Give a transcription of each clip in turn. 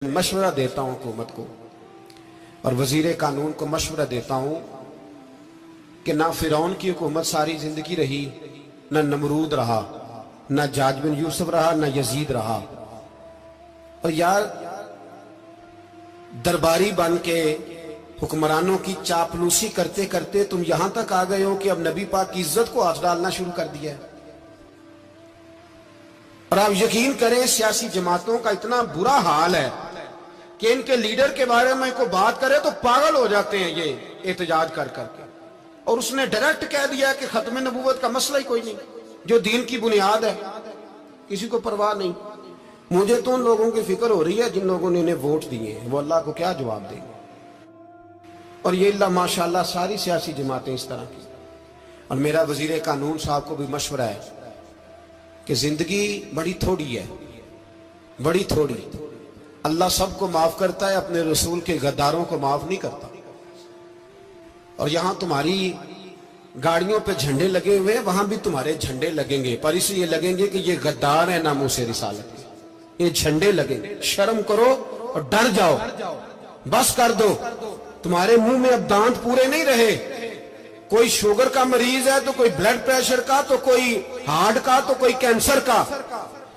मशवरा देता हूं हुकूमत को और वजीर कानून को मशवरा देता हूं कि ना फिरौन की हुकूमत सारी जिंदगी रही, ना नमरूद रहा, ना जाज बिन यूसुफ रहा, ना यजीद रहा। और यार दरबारी बन के हुक्मरानों की चापलूसी करते करते तुम यहां तक आ गए हो कि अब नबी पाक की इज्जत को हाथ डालना शुरू कर दिया है। और आप यकीन करें सियासी जमातों का इतना बुरा हाल है कि इनके लीडर के बारे में कोई बात करे तो पागल हो जाते हैं ये एहतजाज कर करके। और उसने डायरेक्ट कह दिया कि खत्म नबूवत का मसला ही कोई नहीं, जो दीन की बुनियाद है, किसी को परवाह नहीं। मुझे तो उन लोगों की फिक्र हो रही है जिन लोगों ने इन्हें वोट दिए हैं, वो अल्लाह को क्या जवाब देंगे। और ये अल्लाह माशाल्लाह सारी सियासी जमातें इस तरह की। और मेरा वजीर कानून साहब को भी मशवरा है कि जिंदगी बड़ी थोड़ी है, बड़ी थोड़ी। अल्लाह सबको माफ करता है, अपने रसूल के गद्दारों को माफ नहीं करता। और यहां तुम्हारी गाड़ियों पे झंडे लगे हुए हैं, वहां भी तुम्हारे झंडे लगेंगे, पर इसलिए लगेंगे कि ये गद्दार है नामूसे रिसालत के। ये झंडे लगेंगे। शर्म करो और डर जाओ, बस कर दो। तुम्हारे मुंह में अब दांत पूरे नहीं रहे। कोई शुगर का मरीज है तो कोई ब्लड प्रेशर का, तो कोई हार्ट का, तो कोई कैंसर का।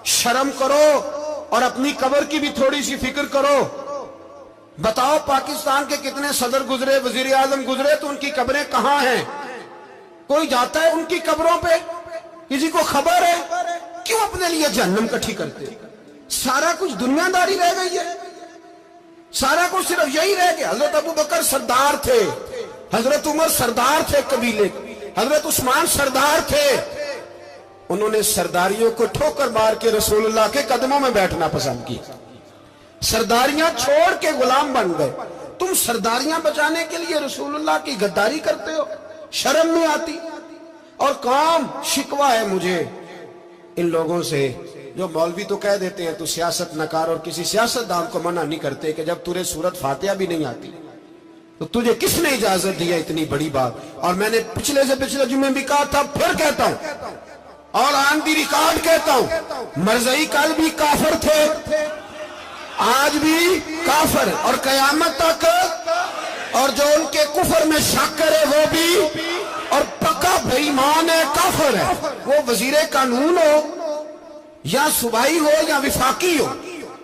शर्म करो और अपनी कब्र की भी थोड़ी सी फिक्र करो। बताओ पाकिस्तान के कितने सदर गुजरे, वजीर आजम गुजरे, तो उनकी कब्रें कहां हैं? कोई जाता है उनकी कब्रों पे? किसी को खबर है? क्यों अपने लिए जहन्नम इकट्ठी करते? सारा कुछ दुनियादारी रह गई है, सारा कुछ सिर्फ यही रह गया। हजरत अबू बकर सरदार थे, हजरत उमर सरदार थे कबीले, हजरत उस्मान सरदार थे। उन्होंने सरदारियों को ठोकर मार के रसूलुल्लाह के कदमों में बैठना पसंद किया। सरदारियां छोड़ के गुलाम बन गए। तुम सरदारियां बचाने के लिए रसूलुल्लाह की गद्दारी करते हो, शर्म नहीं आती। और काम शिकवा है मुझे इन लोगों से जो मौलवी तो कह देते हैं तू सियासत नकार, और किसी सियासतदान को मना नहीं करते कि जब तुझे सूरत फातिहा भी नहीं आती तो तुझे किसने इजाजत दी है इतनी बड़ी बात। और मैंने पिछले से पिछले जुम्मे भी कहा था, फिर कहता हूं और ऑन दी रिकॉर्ड कहता हूं, मरज़ई कल भी काफिर थे, आज भी काफिर और कयामत तक। और जो उनके कुफर में शक करे वो भी, और पक्का बेईमान है, काफिर है। वो वजीर कानून हो या सुबाई हो या विफाकी हो,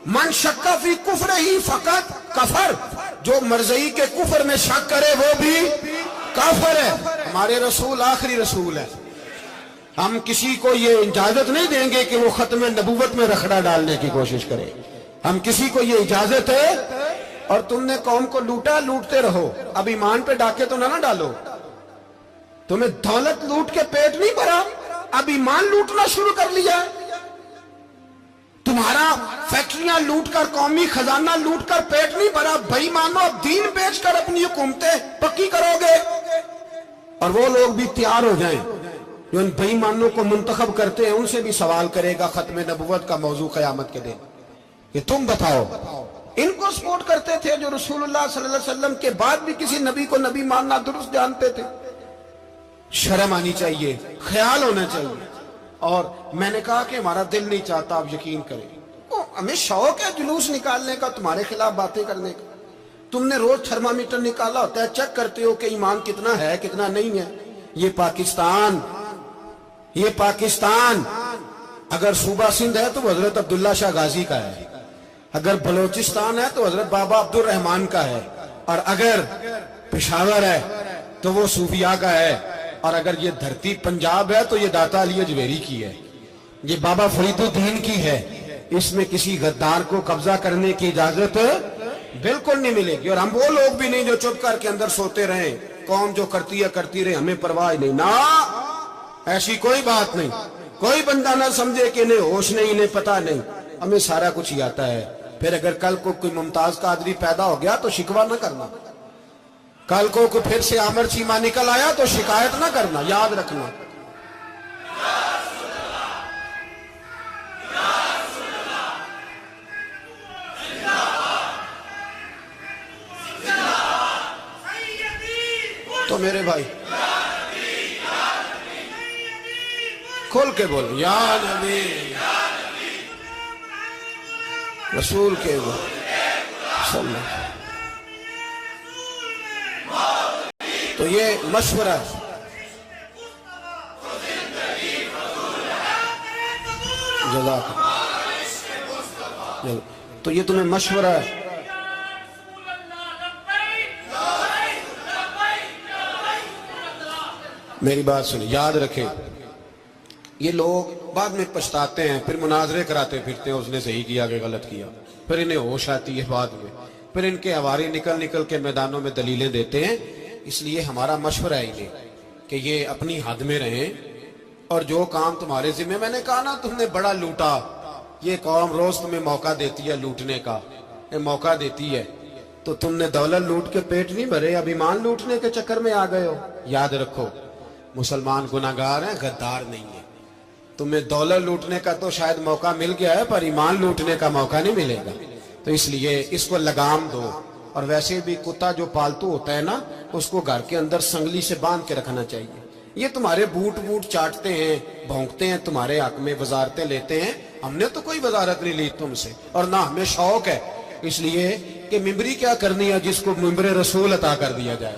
मन शक्का फी कुफर ही फकत कफर। जो मरज़ई के कुफर में शक करे वो भी काफिर है। हमारे रसूल आखिरी रसूल है। हम किसी को ये इजाजत नहीं देंगे कि वो खत्म नबूवत में रखड़ा डालने की कोशिश करे। हम किसी को ये इजाजत है। और तुमने कौम को लूटा, लूटते रहो, अब ईमान पे डाके तो ना डालो। तुम्हें दौलत लूट के पेट नहीं भरा, अब ईमान लूटना शुरू कर लिया। तुम्हारा फैक्ट्रियां लूटकर, कौमी खजाना लूटकर पेट नहीं भरा। बेईमानों, अब दीन बेचकर अपनी हुकूमतें पक्की करोगे। और वो लोग भी तैयार हो जाएं जो इन बेईमानों को मुंतखब करते हैं, उनसे भी सवाल करेगा खत्म नबूवत का मौजू कयामत के दिन कि तुम बताओ। इनको सपोर्ट करते थे जो रसूलुल्लाह सल्लल्लाहु अलैहि वसल्लम के बाद भी किसी नबी को नबी मानना दुरुस्त जानते थे। शर्म आनी चाहिए, ख्याल होना चाहिए। और मैंने कहा कि हमारा दिल नहीं चाहता, आप यकीन करें, हमें शौक है जुलूस निकालने का, तुम्हारे खिलाफ बातें करने का। तुमने रोज थर्मामीटर निकाला होता है, चेक करते हो कि ईमान कितना है कितना नहीं है। ये पाकिस्तान, ये पाकिस्तान अगर सूबा सिंध है तो हजरत अब्दुल्ला शाह गाजी का है, अगर बलोचिस्तान है तो हजरत बाबा अब्दुल रहमान का है, और अगर पेशावर है तो वो सूफिया का है, और अगर ये धरती पंजाब है तो ये दाता अली अजमेरी की है, ये बाबा फरीदुद्दीन की है। इसमें किसी गद्दार को कब्जा करने की इजाजत बिल्कुल नहीं मिलेगी। और हम वो लोग भी नहीं जो चुप करके अंदर सोते रहे, कौम जो करती है करती रहे, हमें परवाह नहीं ना, ऐसी कोई बात नहीं। कोई बंदा ना समझे कि इन्हें होश नहीं, इन्हें पता नहीं, हमें सारा कुछ ही आता है। फिर अगर कल को कोई मुमताज कादरी पैदा हो गया तो शिकवा ना करना, कल को फिर से आमर चीमा निकल आया तो शिकायत ना करना, याद रखना। तो मेरे भाई खोल के बोल, या नबी रसूल के बोल। تو یہ مشورہ ہے. جزاک اللہ. تو یہ تمہیں مشورہ ہے. میری بات سنیں، یاد رکھیں، یہ لوگ بعد میں پچھتاتے ہیں، پھر مناظرے کراتے پھرتے ہیں اس نے صحیح کیا کہ غلط کیا، پھر انہیں ہوش آتی ہے بعد میں، پھر ان کے ہواری نکل نکل کے میدانوں میں دلیلیں دیتے ہیں. اس لیے ہمارا مشورہ ہے انہیں کہ یہ اپنی حد میں رہیں، اور جو کام تمہارے ذمہ، میں نے کہا نا تم نے بڑا لوٹا، یہ قوم روز تمہیں موقع دیتی ہے لوٹنے کا، یہ موقع دیتی ہے، تو تم نے دولت لوٹ کے پیٹ نہیں بھرے، اب ایمان لوٹنے کے چکر میں آ گئے ہو. یاد رکھو، مسلمان گناہگار ہیں، غدار نہیں ہیں. تمہیں دولت لوٹنے کا تو شاید موقع مل گیا ہے، پر ایمان لوٹنے کا موقع نہیں ملے گا. تو اس لیے اس کو لگام دو. اور ویسے بھی کتا جو پالتو ہوتا ہے نا، اس کو گھر کے اندر سنگلی سے باندھ کے رکھنا چاہیے. یہ تمہارے بوٹ چاٹتے ہیں، بھونکتے ہیں تمہارے حق میں، وزارتیں لیتے ہیں. ہم نے تو کوئی وزارت نہیں لی تم سے، اور نہ ہمیں شوق ہے اس لیے کہ ممبری کیا کرنی ہے جس کو ممبر رسول عطا کر دیا جائے.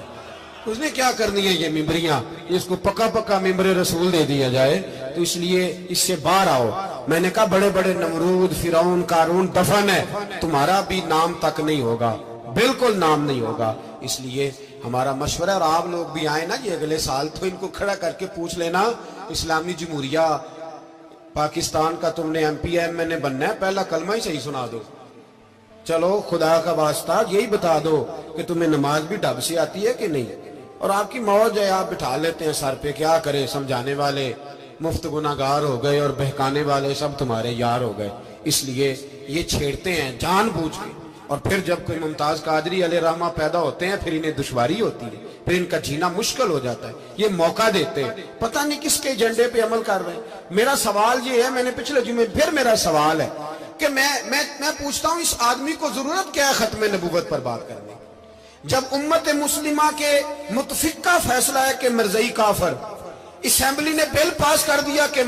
اس نے کیا کرنی ہے یہ ممبریاں، اس کو پکا ممبر رسول دے دیا جائے. تو اس لیے اس سے باہر آؤ. میں نے کہا بڑے بڑے نمرود، فرعون، قارون دفن ہے، تمہارا بھی نام تک نہیں ہوگا، بالکل نام نہیں ہوگا. اس لیے ہمارا مشورہ، اور آپ لوگ بھی آئیں نا یہ اگلے سال، تو ان کو کھڑا کر کے پوچھ لینا، اسلامی جمہوریہ پاکستان کا تم نے MPM نے بننا ہے، پہلا کلمہ ہی صحیح سنا دو. چلو خدا کا واسطہ یہی بتا دو کہ تمہیں نماز بھی ڈھب سے آتی ہے کہ نہیں. اور آپ کی موج ہے، آپ بٹھا لیتے ہیں سر پہ، کیا کرے، سمجھانے والے مفت گناہگار ہو گئے اور بہکانے والے سب تمہارے یار ہو گئے. اس لیے یہ چھیڑتے ہیں جان بوجھ کے. اور پھر جب کوئی ممتاز قادری علیہ رحمہ پیدا ہوتے ہیں، پھر انہیں دشواری ہوتی ہے، پھر ان کا جینا مشکل ہو جاتا ہے. یہ موقع دیتے ہیں، پتہ نہیں کس کے ایجنڈے پہ عمل کر رہے ہیں. میرا سوال یہ ہے، میں نے پچھلے جمعے پھر میرا سوال ہے کہ میں پوچھتا ہوں، اس آدمی کو ضرورت کیا ہے ختم نبوت پر بات کرنے؟ جب امت مسلمہ کے متفقہ فیصلہ ہے کہ مرزائی کافر، اسمبلی نے بل پاس کر دیا کہ